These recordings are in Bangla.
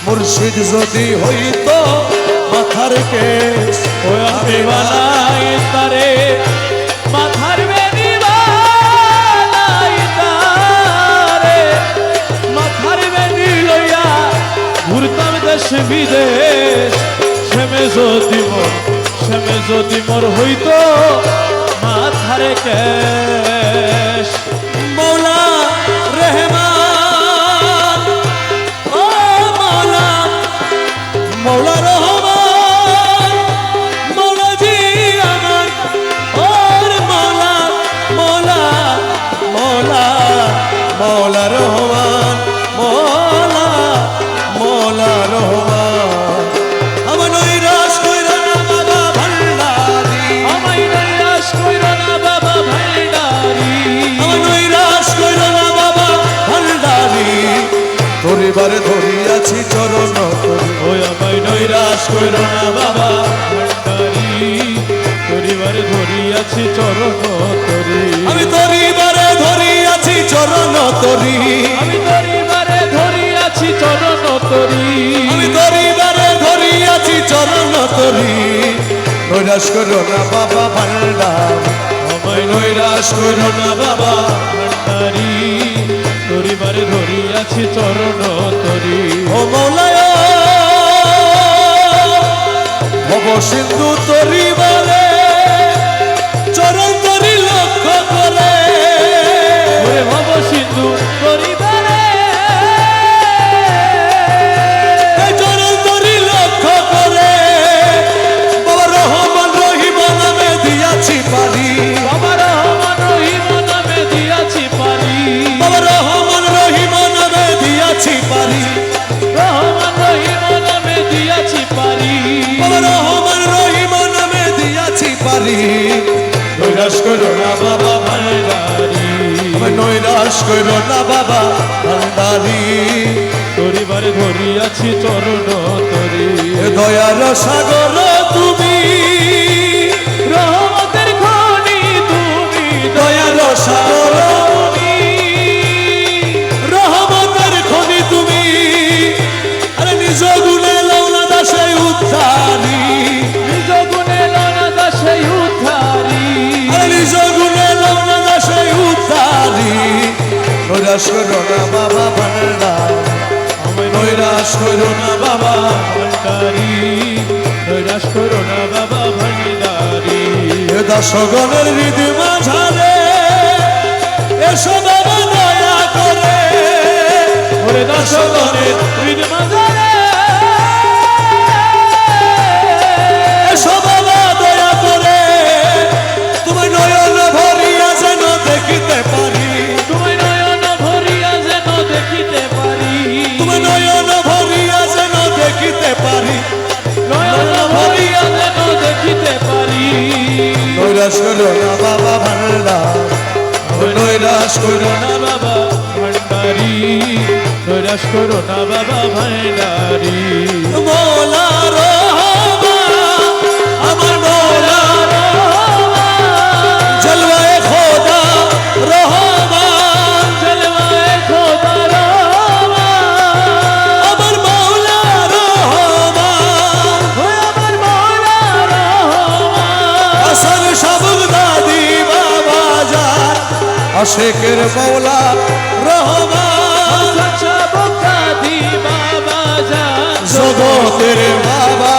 মুর্শিদ যদি হইতো মাথার কেশ আমি বানাই তারে মাথার বেনি বানাই তারে মাথার বেনি লইয়া ঘুরতাম দেশ বিদেশ সেমে যদি মোর হইতো মাথার কেশ মৌলা রহমান ও মৌলা মৌলা রহমান মৌলা জি আমার ওর মৌলা মৌলা মৌলা মৌলা রহমান মৌলা মৌলা রহমান আমার নৈরাশ কইরা না বাবা ভান্ডারি আমায় নৈরাশ কইরা না বাবা ভান্ডারি আমার নৈরাশ কইরা না বাবা ভান্ডারি পরিবারে ধরিয়াছি চরণ ওই আমায় নৈরাশ কইরা না বাবা ভান্ডারি পরিবারে ধরিয়াছি চরণ তরি আমি পরিবারে ধরিয়াছি চরণ তরি আমি পরিবারে ধরিয়াছি চরণ তরি আমি পরিবারে ধরিয়াছি চরণ তরি নৈরাশ করো না বাবা ভান্ডার আমায় নৈরাশ করো না বাবা ভান্ডারি পরিবারে ধরিয়াছি চরণ তরি ও মৌলায় ভব সিন্ধু তরি বলে চরণ তরি লক্ষ্য করে ওরে ভব সিন্ধু পরিবারে চরণ তরি লক্ষ্য করে বাবা রহমান রহিম নামে দিয়াছি পারি বাবা রহমান রহিম নামে দিয়াছি পারি বাবা রহমান রহিম নামে দিয়াছি পারি রহমান রহিম নামে দিয়াছি পারি বাবা রহমান রহিম নামে দিয়াছি পারি নৈরাশ করো না বাবা ভান্ডারি নৈরাশ করো না বাবা ভান্ডারি পরিবারে ধরিয়াছি চরণ তরি দয়ার সাগর তুমি রহমতের খনি তুমি দয়ার সাগর তুমি রহমতের খনি তুমি আরে নিজ গুণে লৌনা দাসে উদ্ধারি নিজ গুণে লনা দাসে উদ্ধারি আরে নিজ গুণে লৌনা দাসে উদ্ধারি নৈরাশ করো না বাবা ভান্ডার নৈরাশ করো না বাবা ভান্ডারি নৈরাশ করো না বাবা ভান্ডারি দাসগণের হৃদয় মাঝারে এসো বাবা দয়া করে ওরে দাসগণের হৃদ মাঝারে এসো বাবা দয়া করে তুমি নয়ন ভরিয়া যেন দেখিতে পারি তুমি নয়ন ভরিয়া যেন দেখিতে পারি তুমি নয়ন ভরিয়া যেন দেখিতে পারি নয়ন ভরিয়া যেন দেখিতে পারি নৈরাশ করো না বাবা ভান্ডার নৈরাশ করো না বাবা ভান্ডারি নৈরাশ করো না বাবা ভান্ডারি মৌলা রহমান আমার মৌলা জলওয়ায়ে খোদা রহমান জলওয়ায়ে খোদা রহমান আমার মৌলা রহমান আমার মৌলা রহমান হাসান শাবুক দাদি বাবা জান আশেকের মৌলা রহমান রহমতের বাবা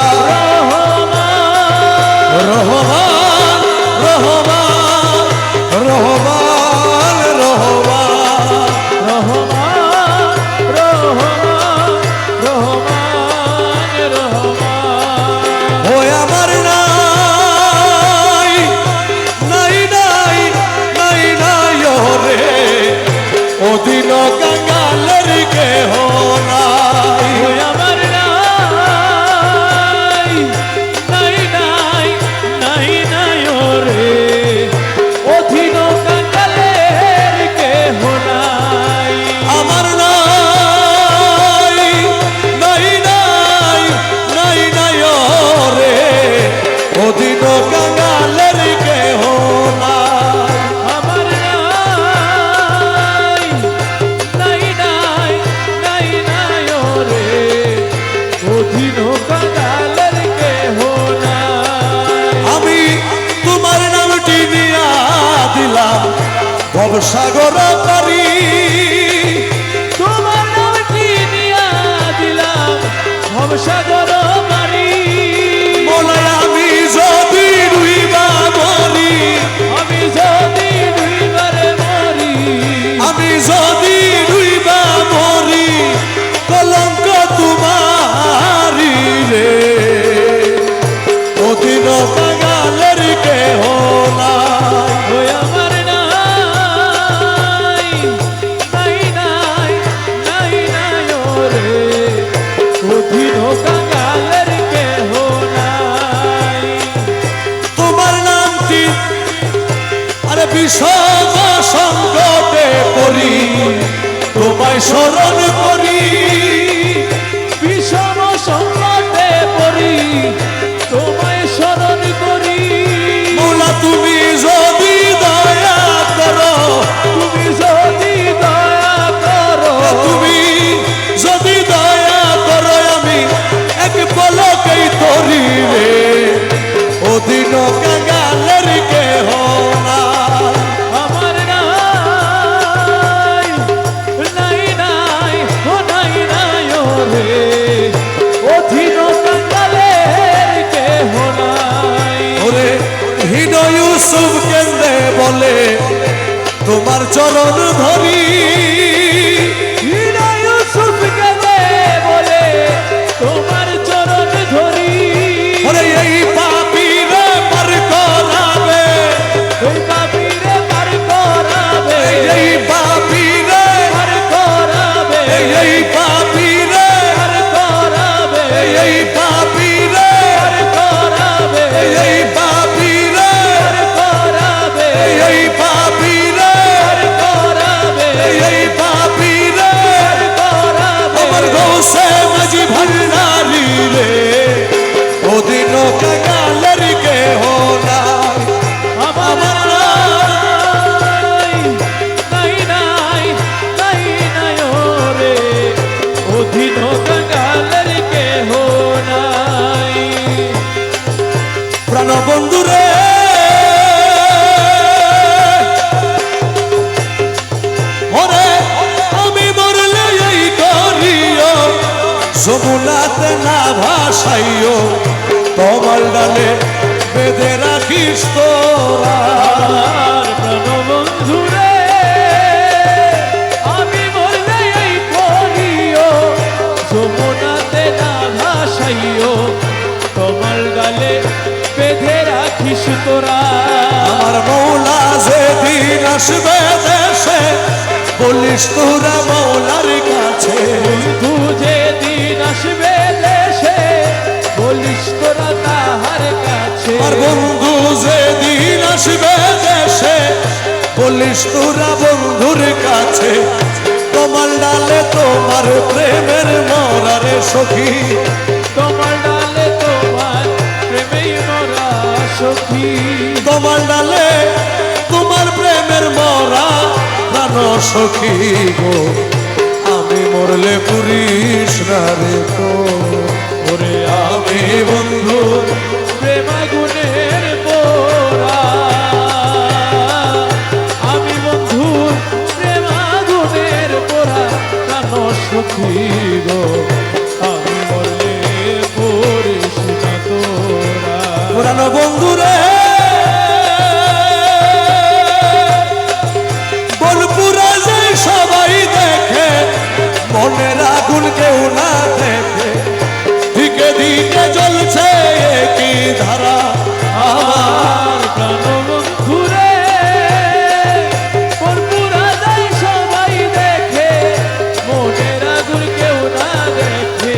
রহমান রহমান রহমান রহমান ওই আমার নাই নাই নাই নাই নাই রে অধীন কাঙ্গালের কেহ নাই আমার নাই নাই নাই নাই ওরে অধীন কাঙ্গালের কেহ নাই আমার নাই নাই নাই নাই নাই রে অধীন কাঙ্গালের কেহ নাই আমার নাই নাই নাই নাই ওরে অধীন কাঙ্গালের কেহ নাই আমি তোমার নামটি নিয়া দিলাম ভবসাগর পারি তোমার নামটি দিয়া দিলাম ভবসাগর বাড়ি বলে আমি যদি ডুইবা মরি আমি যদি দুইবারে মরি আমি যদি ডুইবা মরি কলঙ্ক তোমারি রে অধীন কাঙ্গালের কেহ নাই ওই আমার নাই নাই নাই নাই নাই ওরে অধীন কাঙ্গালের কেহ নাই তোমার নামটি আরে বিষম সংকটে পড়ি তোমায় স্মরণ করি বিষম সংকটে পড়ি তোমায় স্মরণ করি মৌলা তুমি যদি দয়া করো তুমি যদি দয়া করো তুমি যদি দয়া করো আমি এক পলকেই তরি রে অধীন কাঙ্গালের কেহ নাই আমার নাই নাই নাই ও নাই নাই ওরে অধীন কাঙ্গালের কেহ নাই ওরে হীন ইউসুফ কেন্দ্রে বলে তোমার চরণ ধরি হীরা ইউসুফ গেলে বলে তোমার চরণ ধরি ওরে এই পাপীরে পার করাবে ওই পাপীরে পার করাবে এই পাপীরে পার করাবে এই পাপীরে পার করাবে এই পাপীরে পার করাবে এই পাপীরে পার করাবে এই পাপীরে পার করাবে এই পাপীরে পার করাবে আমার গৌসে মাঝি ভান্ডারি রে অধীন কাঙ্গালের কেহ নাই আমার নাই নাই নাই নাই নাই ওরে অধীন কাঙ্গালের কেহ নাই প্রাণ বন্ধুরে ওরে আমি মরলে এই করিও যমুনাতে না ভাসাইও তোমার ডালে বেঁধে রাখিস তোরা আর প্রাণবন্ধুরে আমি বললে এই করিও যমুনাতে না ভাসাইও তোমার গালে বেঁধে রাখিস তোরা আমার মৌলা যেদিন আসবে দেশে বলিস তোরা মৌলার কাছে বন্ধু যেদিন আসবে দেশে বলিস তোরা তাহার কাছে আর বন্ধু যেদিন আসবে দেশে বলিস তোরা বন্ধুর কাছে তোমার ডালে তোমার প্রেমের মরারে সখী তোমার ডালে তোমার প্রেমেই মরা সখী তোমার ডালে তোমার প্রেমের মরা প্রাণ সখী গো আমি মরলে পুরিস না রে তো ওরে আমি বন্ধু প্রেমাগুনের পোরা আমি বন্ধুর প্রেমাগুনের পোরা প্রাণ সখী গো আমি মরলে প্রাণ বন্ধুরে বনপুরা যায় সবাই দেখে, মনের আগুন কেউ না দেখে, দিকে দিকে জ্বলছে কি ধারা আমার প্রাণ বন্ধুরে বনপুরা যায় সবাই দেখে, মনের আগুন কেউ না দেখে,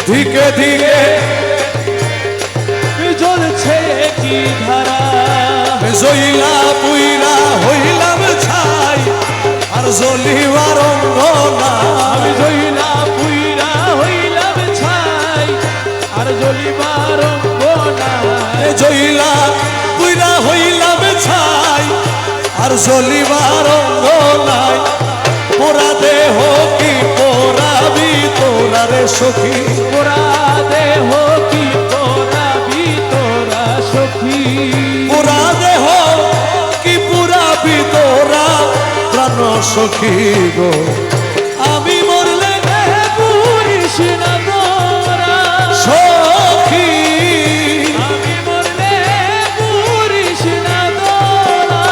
দিকে দিকে জ্বলছে কি ধারা। জইলা পুইরা হইলাম ছাই আর জ্বলিবার অঙ্গ না, আমি জইলা পুইরা হইলাম ছাই আর জ্বলিবার অঙ্গ নাই। জইলা পুইরা হইলাম ছাই আর জ্বলিবার অঙ্গ নাই, পোড়া দেহ কি পোড়াবি তোরা রে সখী, পোড়া দেহ কি পোড়াবি তোরা সখী, পোড়া দেহ কি পুরাবি তোরা প্রাণ সখী গো, আমি মরলে পুরিস না তোরা সখী, আমি মরলে পুরিস না তোরা,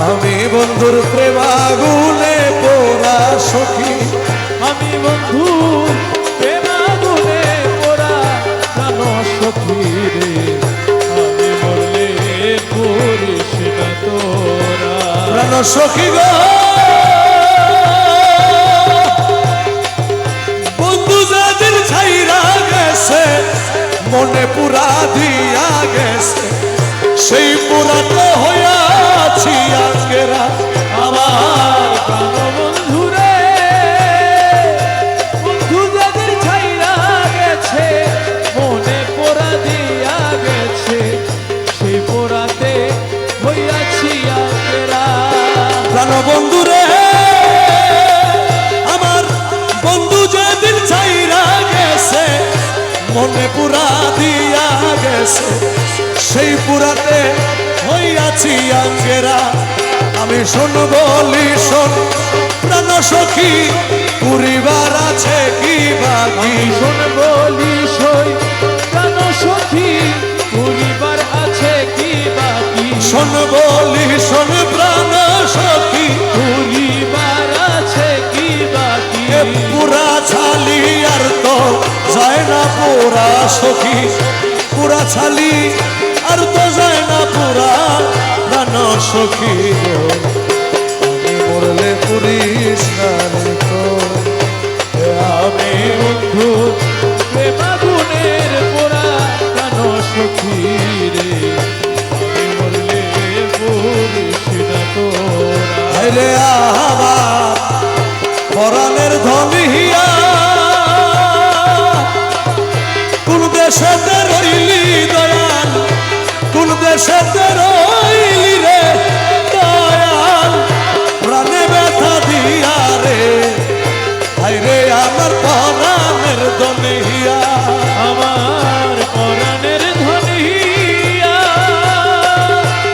আমি বন্ধুর প্রেমাগুলে পোড়া সখী, আমি বন্ধু প্রেমাগুনে পোড়া প্রাণ সখী রে, আমি মরলে পুরিস না তোরা। প্রাণ সখী গো, বন্ধু যাদের ছাইরা গেছে, মনে পুরা দিয়া গেছে, সেই পুরা তো হইয়াছি আজকেরা আমার প্রাণ বন্ধুরে বন্ধু যাদের ছাইরা গেছে, মনে পোড়া দিয়া গেছে, সেই পোড়াতে হইয়াছি আজকেরা। প্রাণ বন্ধুরে আমার বন্ধু যেদিন ছাইরা গেছে, মনে পুরা দিয়া গেছে, সেই পুরাতে হইয়াছি আজকেরা। আমি শোন বলি শোন প্রাণ সখী, পরিবার আছে কি বাকি, শোন বলি সই প্রাণ সখী, পরিবার আছে কি বাকি, শোন বলি শোন প্রাণ সখী, পরিবার আছে কি বাকি, এ পুরা ছালি আর তো যায় না পুরা সখী, পুরা ছালি আর তো যায় না পুরা প্রাণ সখী গো, আমি মরলে পুরিস না রে তো, আমি বন্ধু প্রেমাগুনের পোড়া প্রাণ সখী রে, আমি মরলে পুরিস না তোরা। আইলে আমার পরাণের ধনিয়া, কোন দেশেতে রইলি দয়াল, কোন দেশেতে রইলি রে দয়াল, প্রাণে ব্যথা দিয়া রে, আইরে আমার পরাণের ধনিয়া, আমার পরাণের ধনিয়া,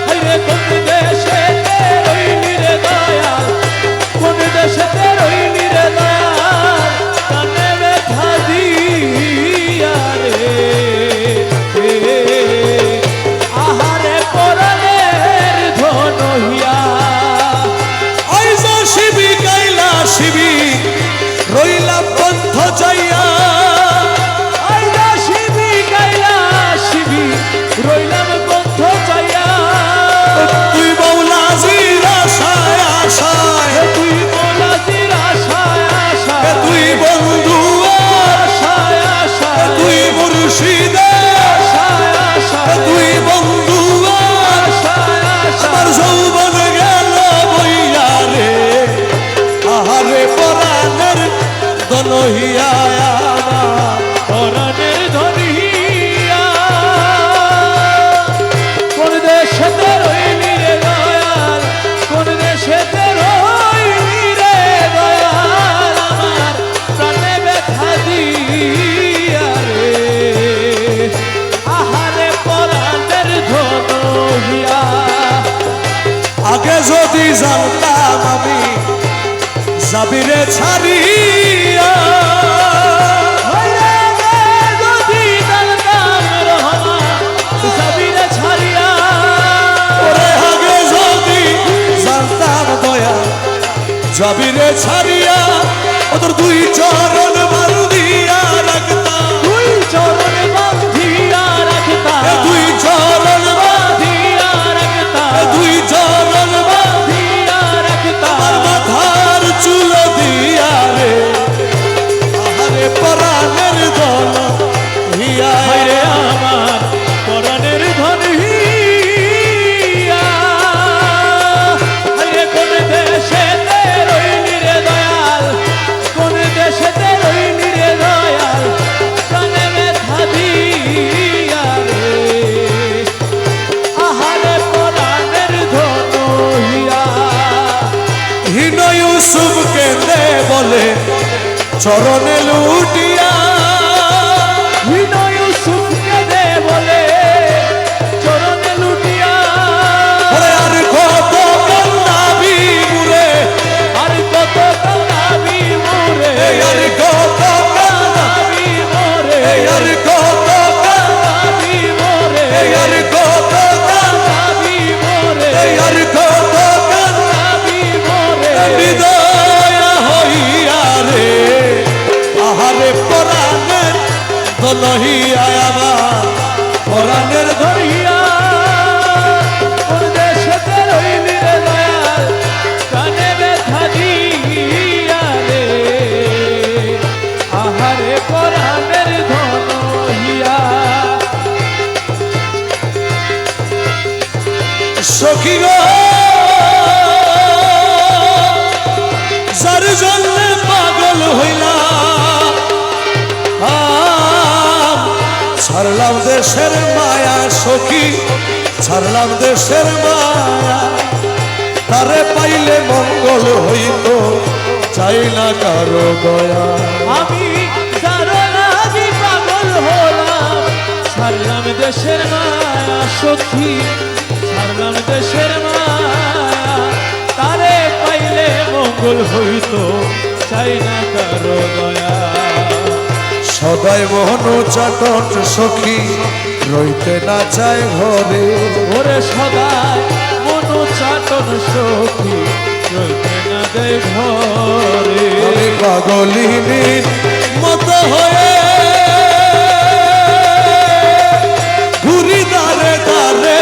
হায়রে কোন দেশেতে রইলি রে দয়াল, কোন দেশেতে রইলি রে দয়াল, কানে ব্যথা দিয়া রে, আহারে পরাণের ধনিয়া। ওই যে শিবি গাইলা শিবি রইলা পন্থ চাইয়া, আইলা শিবি গাইলা শিবি রইলাম বন্ধ চাইয়া, তুই বৌলা জিরা আশায় আশায়, তুই বলাজির আশায় আশায়, তুই বন্ধু আশায় আশায়, তুই মুর্শিদে, আশায় আশায়, তুই বন্ধু আশায় আমার আশায়, যৌবন গেল বইয়া রে, আহারে পরাণের দনহিয়া আমার, পরাণের ধনিয়া, কোন দেশেতে রইলি রে দয়াল, কোন দেশেতে রইলি রে দয়াল, আমার প্রাণে ব্যথা দিয়া রে, আহারে পরাণের ধনিয়া। আগে যদি জানতাম আমি যাবিরে ছাড়িয়া, যদি জানতাম রহমান যাবিরে ছাড়িয়া ওদের দুই চরণ বান্ধিয়া রাখতাম দুই চরণ বাঁধিয়া রাখতা দুই চরণ বাঁধিয়া রাখতা দুই চরণ বাঁধিয়া রাখতা আমার মাথার চুল দিয়া রে আহারে পরাণের দল হিয়া হায়রে আমার পরাণের ধন হিয়া হায়রে কোন দেশেতে রইলি রে দয়াল কোন দেশেতে রইলি রে দয়াল কানে ব্যথা দিয়া রে আহারে পরাণের ধন হিয়া হীন ইউসুফ কেঁদে বলে চরণে লুটিয়া বিনয় সুখকে দে বলে চরণে লুটিয়া ওরে আর কত কান্দাবি মুরে আর কত কান্দাবি মোরে আর কত কান্দাবি মোরে আর কত কান্দাবি মোরে আর কত কান্দাবি মোরে আর কত কান্দাবি মোরে হৃদয় হইয়া রে আহারে পরাণের দলহিয়া আমার পরাণের ধরিয়া কোন দেশেতে রইলি রে দয়াল কানে ব্যথা দিয়া রে আহারে পরাণের ধন হিয়া সখী গো যার জন্য পাগল হইলাম ছাড়লাম দেশের মায়া সখী ছাড়লাম দেশের মায়া তারে পাইলে মঙ্গল হইত চাই না কারো দয়া আমি যার লাগি পাগল হলাম ছাড়লাম দেশের মায়া সখী ছাড়লাম দেশের মায়া তারে পাইলে মঙ্গল হইত চাই না কারো দয়া সদাই মোহন চাটন সখী রইতে না চায় ঘরে ওরে সদাই মনো চাটন সখী রইতে না দেয় ঘরে আমি পাগলিনীর মতো হয়ে ঘুরি দারে দারে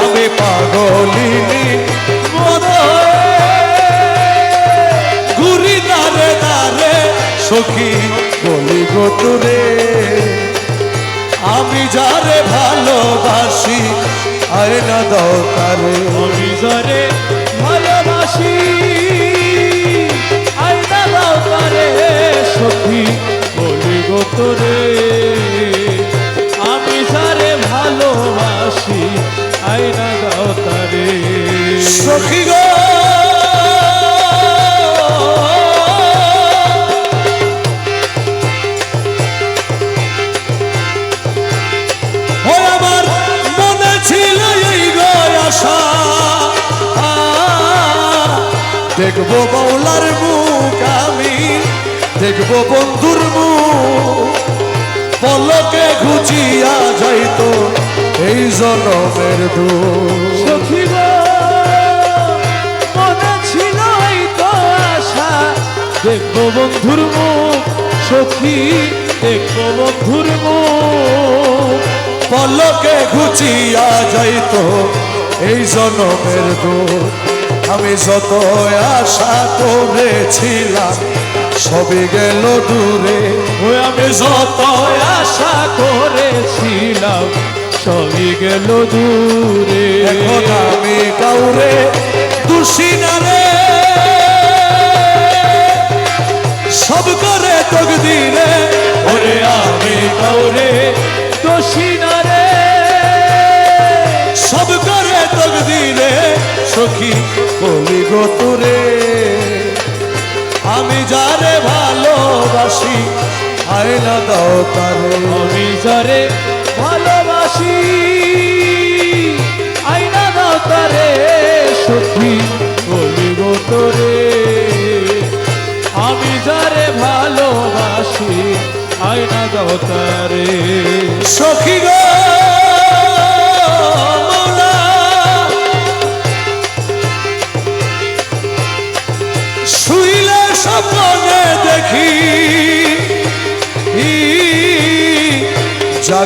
আমি পাগলিনীর মতো হয়ে ঘুরি দারে দারে সখী বলি গো তোরে আমি যারে ভালোবাসি আয়না দাও তারে আমি যারে ভালোবাসি আইনা দাও তারে সখী বলি গো তোরে আমি যারে ভালোবাসি আইনা দাও তারে সখী গো ও আমার মনে ছিল এই গো আশা দেখবো মৌলার মুখ আমি দেখবো বন্ধুর মুখ পলকে ঘুচিয়া যাইতো এই জনমের দুঃখ সখী গো মনে ছিল এই তো আশা দেখবো বন্ধুর মুখ সখী দেখবো বন্ধুর মুখ পলকে ঘুচিয়া যাইতো এই জনমের দুঃখ আমি যত আশা করেছিলাম সবই গেল দূরে ওই আমি যত আশা করেছিলাম সবই গেল দূরে এখন আমি কাউরে দোষী না রে সব করে তকদিরে ওরে আমি কাউরে দোষী না রে সব করে তকদিরে সখী বলি গো তোরে আমি যারে ভালোবাসি আয়না দাও তারে আমি যারে ভালোবাসি আইনা দাও তারে সখী বলি গো তোরে আমি যারে ভালোবাসি আইনা দাও তারে সখী গো মৌলা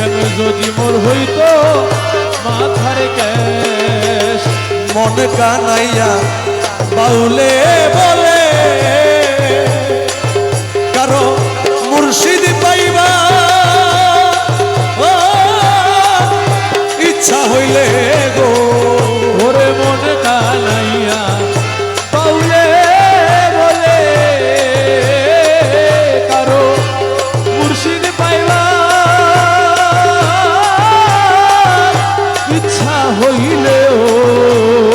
শ্যাম যদি মোর হইতো মাথার কেশ। মন কানাইয়া বাউলে বলে কারো মুর্শিদ পাইবা ও, ইচ্ছা হইলে গো ওরে মন কানাইয়া বাউলে বলে কারো মুর্শিদ পাইবা ইচ্ছা হইলেও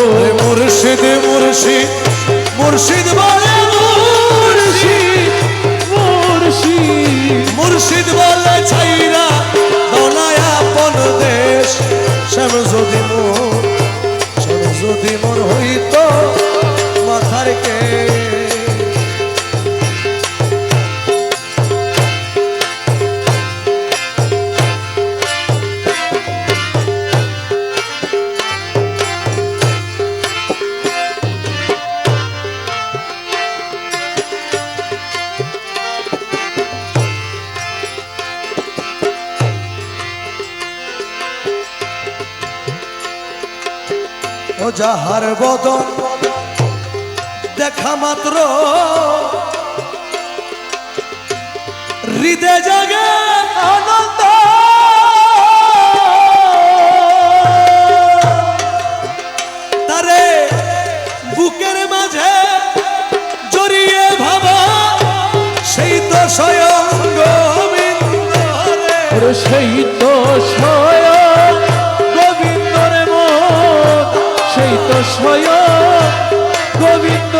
ওরে মুর্শিদ মুর্শিদ মুর্শিদ বলে মুর্শিদ মুর্শিদ মুর্শিদ বলে ছাইরা দনায় আপন দেশ শ্যাম যদি মোর হইতো মাথার কে ও যাহার বদন দেখা মাত্র হৃদয় জাগে আনন্দ তারে বুকের মাঝে জড়িয়ে ভাবা সেই তো স্বয়ং গোবিন্দ রে। ওরে সেই তো স্বয়ং গোবিন্দ রে মন, সেই তো স্বয়ং গোবিন্দ